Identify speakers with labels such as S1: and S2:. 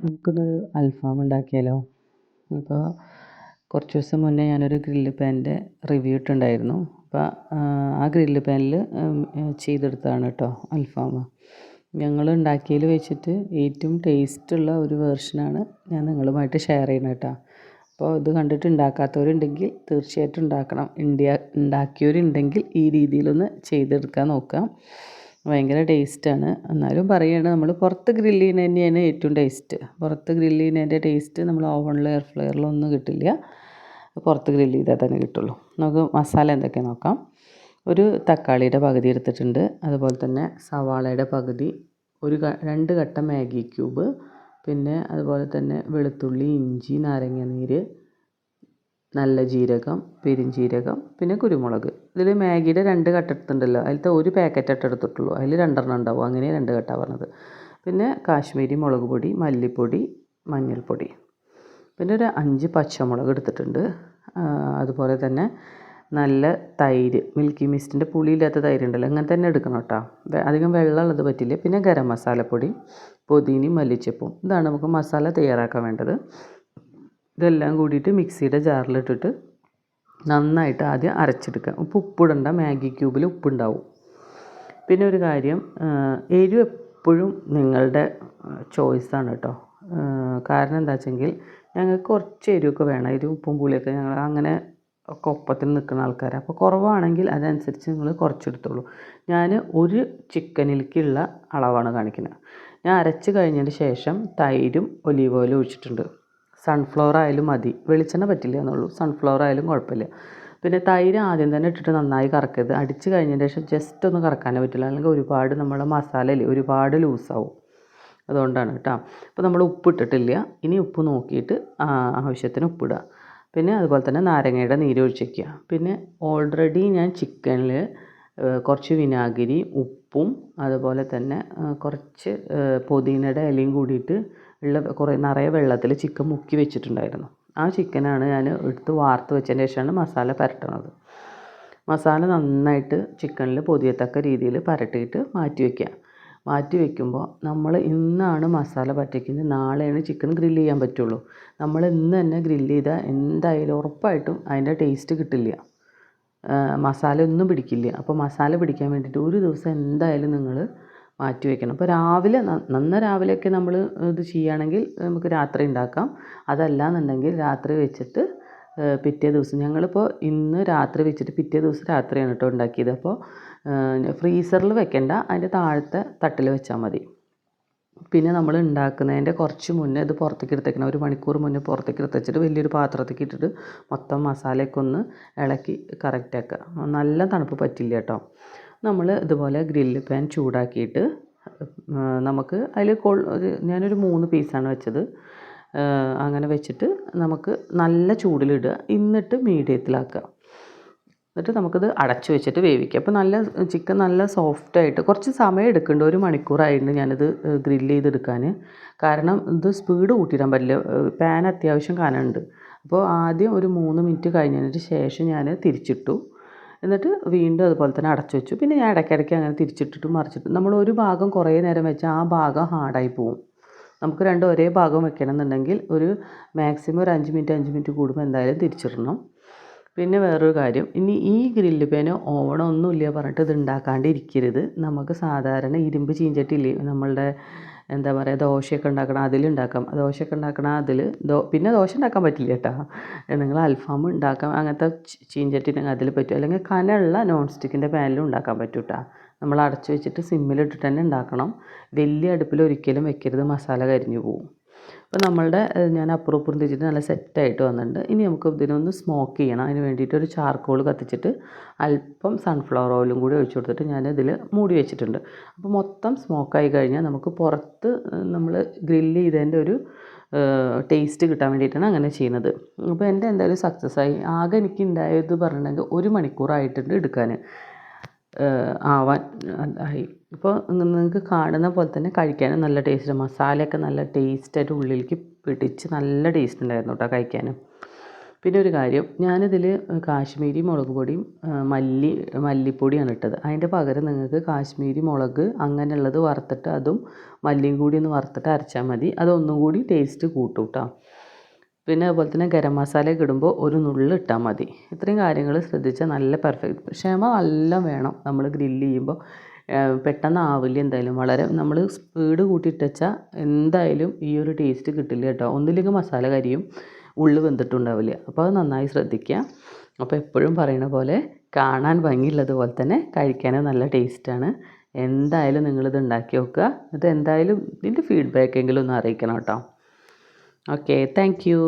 S1: നമുക്കിന്നൊരു അൽഫാം ഉണ്ടാക്കിയാലോ? അപ്പോൾ കുറച്ച് ദിവസം മുന്നേ ഞാനൊരു ഗ്രില്ല് പാനിൻ്റെ റിവ്യൂ ഇട്ടിട്ടുണ്ടായിരുന്നു. അപ്പോൾ ആ ഗ്രില്ല് പാനിൽ ചെയ്തെടുത്തതാണ് കേട്ടോ അൽഫാം. ഞങ്ങൾ ഉണ്ടാക്കിയതിൽ വെച്ചിട്ട് ഏറ്റവും ടേസ്റ്റുള്ള ഒരു വേർഷനാണ് ഞാൻ നിങ്ങളുമായിട്ട് ഷെയർ ചെയ്യുന്നത് കേട്ടോ. അപ്പോൾ ഇത് കണ്ടിട്ട് ഉണ്ടാക്കാത്തവരുണ്ടെങ്കിൽ തീർച്ചയായിട്ടും ഉണ്ടാക്കണം. ഉണ്ടാക്കിയവരുണ്ടെങ്കിൽ ഈ രീതിയിലൊന്ന് ചെയ്തെടുക്കാൻ നോക്കാം. ഭയങ്കര ടേസ്റ്റാണ്. എന്നാലും പറയുകയാണ്, നമ്മൾ പുറത്ത് ഗ്രില്ല് ചെയ്യുന്നത് തന്നെയാണ് ഏറ്റവും ടേസ്റ്റ്. പുറത്ത് ഗ്രില്ല് ചെയ്യുന്നതിൻ്റെ ടേസ്റ്റ് നമ്മൾ ഓവണിൽ എയർ ഫ്രയറിലൊന്നും കിട്ടില്ല. പുറത്ത് ഗ്രില്ല് ചെയ്താൽ തന്നെ കിട്ടുള്ളൂ. നമുക്ക് മസാല എന്തൊക്കെയാണ് നോക്കാം. ഒരു തക്കാളിയുടെ പകുതി എടുത്തിട്ടുണ്ട്. അതുപോലെ തന്നെ സവാളയുടെ പകുതി, 2 കട്ട മാഗി ക്യൂബ്, പിന്നെ അതുപോലെ തന്നെ വെളുത്തുള്ളി, ഇഞ്ചി, നാരങ്ങാനീര്, നല്ല ജീരകം, പെരുംജീരകം, പിന്നെ കുരുമുളക്. ഇതിൽ മാഗിയുടെ 2 കട്ട എടുത്തിട്ടുണ്ടല്ലോ, അതിലത്തെ ഒരു പാക്കറ്റ് എടുത്തിട്ടുള്ളൂ. അതിൽ 2 ഉണ്ടാവും, അങ്ങനെ 2 കട്ട പറഞ്ഞത്. പിന്നെ കാശ്മീരി മുളക് പൊടി, മല്ലിപ്പൊടി, മഞ്ഞൾപ്പൊടി, പിന്നെ ഒരു 5 പച്ചമുളക് എടുത്തിട്ടുണ്ട്. അതുപോലെ തന്നെ നല്ല തൈര്, മിൽക്കി മിസ്റ്റിൻ്റെ പുളിയില്ലാത്ത തൈര് ഉണ്ടല്ലോ, അങ്ങനെ തന്നെ എടുക്കണം കേട്ടോ. അധികം വെള്ളമുള്ളത് പറ്റില്ല. പിന്നെ ഗരം മസാലപ്പൊടി, പുതിനയും മല്ലിച്ചപ്പും. ഇതാണ് നമുക്ക് മസാല തയ്യാറാക്കാൻ വേണ്ടത്. ഇതെല്ലാം കൂടിയിട്ട് മിക്സിയുടെ ജാറിലിട്ടിട്ട് നന്നായിട്ട് ആദ്യം അരച്ചെടുക്കുക. ഉപ്പിടണ്ട, മാഗി ക്യൂബിൽ ഉപ്പുണ്ടാവും. പിന്നെ ഒരു കാര്യം, എരിവ് എപ്പോഴും നിങ്ങളുടെ ചോയ്സാണ് കേട്ടോ. കാരണം എന്താ വെച്ചെങ്കിൽ ഞങ്ങൾക്ക് കുറച്ച് എരിവൊക്കെ വേണം. എരിവ് ഉപ്പും പുളിയൊക്കെ ഞങ്ങൾ അങ്ങനെ ഒക്കെ ഒപ്പത്തിന് നിൽക്കുന്ന ആൾക്കാരാണ്. അപ്പോൾ കുറവാണെങ്കിൽ അതനുസരിച്ച് നിങ്ങൾ കുറച്ചെടുത്തോളൂ. ഞാൻ ഒരു ചിക്കനിലേക്കുള്ള അളവാണ് കാണിക്കുന്നത്. ഞാൻ അരച്ച് കഴിഞ്ഞതിന് ശേഷം തൈരും ഒലീവ് ഓയിലും ഒഴിച്ചിട്ടുണ്ട്. സൺഫ്ലവർ ആയാലും മതി, വെളിച്ചെണ്ണ പറ്റില്ല എന്നുള്ളൂ. സൺഫ്ലവർ ആയാലും കുഴപ്പമില്ല. പിന്നെ തൈര് ആദ്യം തന്നെ ഇട്ടിട്ട് നന്നായി കറക്കരുത്. അടിച്ച് കഴിഞ്ഞതിന് ശേഷം ജസ്റ്റ് ഒന്ന് കറക്കാനേ പറ്റില്ല, അല്ലെങ്കിൽ ഒരുപാട് നമ്മളെ മസാലയിൽ ഒരുപാട് ലൂസാവും. അതുകൊണ്ടാണ് കേട്ടോ. അപ്പോൾ നമ്മൾ ഉപ്പ് ഇട്ടിട്ടില്ല. ഇനി ഉപ്പ് നോക്കിയിട്ട് ആവശ്യത്തിന് ഉപ്പിടുക. പിന്നെ അതുപോലെ തന്നെ നാരങ്ങയുടെ നീര് ഒഴിച്ച് വയ്ക്കുക. പിന്നെ ഓൾറെഡി ഞാൻ ചിക്കനിൽ കുറച്ച് വിനാഗിരി, ഉപ്പും അതുപോലെ തന്നെ കുറച്ച് പുതിനയുടെ ഇലയും കൂടിയിട്ട് നിറയെ വെള്ളത്തിൽ ചിക്കൻ മുക്കി വെച്ചിട്ടുണ്ടായിരുന്നു. ആ ചിക്കനാണ് ഞാൻ എടുത്ത് വാർത്ത് വെച്ചതിന് ശേഷമാണ് മസാല പുരട്ടണത്. മസാല നന്നായിട്ട് ചിക്കനിൽ പൊതിയത്തക്ക രീതിയിൽ പുരട്ടിയിട്ട് മാറ്റി വയ്ക്കുമ്പോൾ നമ്മൾ ഇന്നാണ് മസാല പറ്റിക്കുന്നത്, നാളെയാണ് ചിക്കൻ ഗ്രില്ല് ചെയ്യാൻ പറ്റുള്ളൂ. നമ്മൾ ഇന്ന് തന്നെ ഗ്രില്ല് ചെയ്താൽ എന്തായാലും ഉറപ്പായിട്ടും അതിൻ്റെ ടേസ്റ്റ് കിട്ടില്ല, മസാല ഒന്നും പിടിക്കില്ല. അപ്പോൾ മസാല പിടിക്കാൻ വേണ്ടിയിട്ട് ഒരു ദിവസം എന്തായാലും നിങ്ങൾ മാറ്റി വയ്ക്കണം. അപ്പോൾ രാവിലെയൊക്കെ നമ്മൾ ഇത് ചെയ്യുകയാണെങ്കിൽ നമുക്ക് രാത്രി ഉണ്ടാക്കാം. അതല്ല എന്നുണ്ടെങ്കിൽ രാത്രി വെച്ചിട്ട് പിറ്റേ ദിവസം, ഞങ്ങളിപ്പോൾ ഇന്ന് രാത്രി വെച്ചിട്ട് പിറ്റേ ദിവസം രാത്രിയാണ് കേട്ടോ ഉണ്ടാക്കിയത്. അപ്പോൾ ഫ്രീസറിൽ വെക്കേണ്ട, അതിൻ്റെ താഴത്തെ തട്ടിൽ വെച്ചാൽ മതി. പിന്നെ നമ്മൾ ഉണ്ടാക്കുന്നതിൻ്റെ കുറച്ച് മുന്നേ ഇത് പുറത്തേക്ക് എടുത്തേക്കണം. 1 മണിക്കൂർ മുന്നേ പുറത്തേക്ക് എടുത്ത് വെച്ചിട്ട് വലിയൊരു പാത്രത്തേക്ക് ഇട്ടിട്ട് മൊത്തം മസാലയൊക്കെ ഒന്ന് ഇളക്കി കറക്റ്റ് ആക്കുക. നല്ല തണുപ്പ് പറ്റില്ല കേട്ടോ. നമ്മൾ ഇതുപോലെ ഗ്രില്ല് പാൻ ചൂടാക്കിയിട്ട് നമുക്ക് അതിൽ ഞാനൊരു 3 പീസാണ് വെച്ചത്. അങ്ങനെ വെച്ചിട്ട് നമുക്ക് നല്ല ചൂടിലിടുക, എന്നിട്ട് മീഡിയത്തിലാക്കുക. എന്നിട്ട് നമുക്കിത് അടച്ചു വെച്ചിട്ട് വേവിക്കുക. അപ്പോൾ ചിക്കൻ നല്ല സോഫ്റ്റായിട്ട് കുറച്ച് സമയം എടുക്കുന്നുണ്ട്. 1 മണിക്കൂറായിട്ടുണ്ട് ഞാനിത് ഗ്രില്ല് ചെയ്തെടുക്കാൻ. കാരണം ഇത് സ്പീഡ് കൂട്ടിയിടാൻ പറ്റില്ല, പാൻ അത്യാവശ്യം കനമുണ്ട്. അപ്പോൾ ആദ്യം ഒരു 3 മിനിറ്റ് കഴിഞ്ഞതിന് ശേഷം ഞാൻ തിരിച്ചിട്ടു. എന്നിട്ട് വീണ്ടും അതുപോലെ തന്നെ അടച്ചു വെച്ചു. പിന്നെ ഞാൻ ഇടയ്ക്കിടയ്ക്ക് അങ്ങനെ തിരിച്ചിട്ടിട്ടും മറിച്ചിട്ടും. നമ്മൾ ഒരു ഭാഗം കുറേ നേരം വെച്ചാൽ ആ ഭാഗം ഹാർഡായി പോവും. നമുക്ക് രണ്ടും ഒരേ ഭാഗം വെക്കണം എന്നുണ്ടെങ്കിൽ ഒരു മാക്സിമം ഒരു 5 മിനിറ്റ് കൂടുമ്പോൾ എന്തായാലും തിരിച്ചിടണം. പിന്നെ വേറൊരു കാര്യം, ഇനി ഈ ഗ്രില്ല് പാന് ഓവണൊന്നുമില്ല പറഞ്ഞിട്ട് ഇത് ഉണ്ടാക്കാണ്ടിരിക്കരുത്. നമുക്ക് സാധാരണ ഇരുമ്പ് ചീഞ്ചട്ടിയില്ലേ, നമ്മളുടെ എന്താ പറയുക, ദോശയൊക്കെ ഉണ്ടാക്കണം അതിലുണ്ടാക്കാം. ദോശയൊക്കെ ഉണ്ടാക്കണം അതിൽ. പിന്നെ ദോശ ഉണ്ടാക്കാൻ പറ്റില്ല കേട്ടോ. നിങ്ങൾ അൽഫാം ഉണ്ടാക്കാം അങ്ങനത്തെ ചീഞ്ചട്ടി അതിൽ പറ്റും. അല്ലെങ്കിൽ കനമുള്ള നോൺ സ്റ്റിക്കിൻ്റെ പാനിലും ഉണ്ടാക്കാൻ പറ്റും കേട്ടോ. നമ്മൾ അടച്ചു വെച്ചിട്ട് സിമ്മിലിട്ടിട്ട് തന്നെ ഉണ്ടാക്കണം. വലിയ അടുപ്പിൽ ഒരിക്കലും വെക്കരുത്, മസാല കരിഞ്ഞു പോകും. അപ്പോൾ ഞാൻ അപ്പുറം തിരിച്ചിട്ട് നല്ല സെറ്റായിട്ട് വന്നിട്ടുണ്ട്. ഇനി നമുക്ക് ഇതിനൊന്ന് സ്മോക്ക് ചെയ്യണം. അതിന് വേണ്ടിയിട്ട് ഒരു ചാർക്കോൾ കത്തിച്ചിട്ട് അല്പം സൺഫ്ലവർ ഓയിലും കൂടി ഒഴിച്ചു കൊടുത്തിട്ട് ഞാനിതിൽ മൂടി വെച്ചിട്ടുണ്ട്. അപ്പോൾ മൊത്തം സ്മോക്കായി കഴിഞ്ഞാൽ നമുക്ക് പുറത്ത് നമ്മൾ ഗ്രില്ല് ചെയ്തതിൻ്റെ ഒരു ടേസ്റ്റ് കിട്ടാൻ വേണ്ടിയിട്ടാണ് അങ്ങനെ ചെയ്യുന്നത്. അപ്പോൾ എൻ്റെ എന്തായാലും സക്സസ് ആയി. ആകെ എനിക്ക് ഉണ്ടായത് പറഞ്ഞിട്ടുണ്ടെങ്കിൽ 1 മണിക്കൂറായിട്ടുണ്ട് എടുക്കാൻ ആവാൻ ആയി. ഇപ്പോൾ നിങ്ങൾക്ക് കാണുന്ന പോലെ തന്നെ കഴിക്കാനും നല്ല ടേസ്റ്റ്, മസാലയൊക്കെ നല്ല ടേസ്റ്റായിട്ട് ഉള്ളിലേക്ക് പിടിച്ച് നല്ല ടേസ്റ്റ് ഉണ്ടായിരുന്നു കേട്ടോ കഴിക്കാനും. പിന്നെ ഒരു കാര്യം, ഞാനിതിൽ കാശ്മീരി മുളക് പൊടിയും മല്ലിപ്പൊടിയാണ് ഇട്ടത്. അതിൻ്റെ പകരം നിങ്ങൾക്ക് കാശ്മീരി മുളക് അങ്ങനെയുള്ളത് വറുത്തിട്ട് അതും മല്ലിയും കൂടി ഒന്ന് വറുത്തിട്ട് അരച്ചാൽ മതി. അതൊന്നും കൂടി ടേസ്റ്റ് കൂട്ടും കേട്ടോ. പിന്നെ അതുപോലെ തന്നെ ഗരം മസാലയൊക്കെ ഇടുമ്പോൾ ഒരു നുള്ള് ഇട്ടാൽ മതി. ഇത്രയും കാര്യങ്ങൾ ശ്രദ്ധിച്ചാൽ നല്ല പെർഫെക്റ്റ്. ക്ഷമ നല്ല വേണം. നമ്മൾ ഗ്രില്ല് ചെയ്യുമ്പോൾ പെട്ടെന്ന് ആവില്ല എന്തായാലും. വളരെ നമ്മൾ സ്പീഡ് കൂട്ടിയിട്ട് വെച്ചാൽ എന്തായാലും ഈ ഒരു ടേസ്റ്റ് കിട്ടില്ല കേട്ടോ. ഒന്നില്ലെങ്കിൽ മസാല കരിയും, ഉള്ളു വെന്തിട്ടുണ്ടാവില്ല. അപ്പോൾ അത് നന്നായി ശ്രദ്ധിക്കുക. അപ്പോൾ എപ്പോഴും പറയുന്ന പോലെ കാണാൻ ഭംഗിയുള്ളതുപോലെ തന്നെ കഴിക്കാനും നല്ല ടേസ്റ്റാണ്. എന്തായാലും നിങ്ങളിത് ഉണ്ടാക്കി നോക്കുക. എന്നിട്ട് എന്തായാലും ഇതിൻ്റെ ഫീഡ്ബാക്ക് എങ്കിലും ഒന്ന് അറിയിക്കണം കേട്ടോ. Okay, thank you.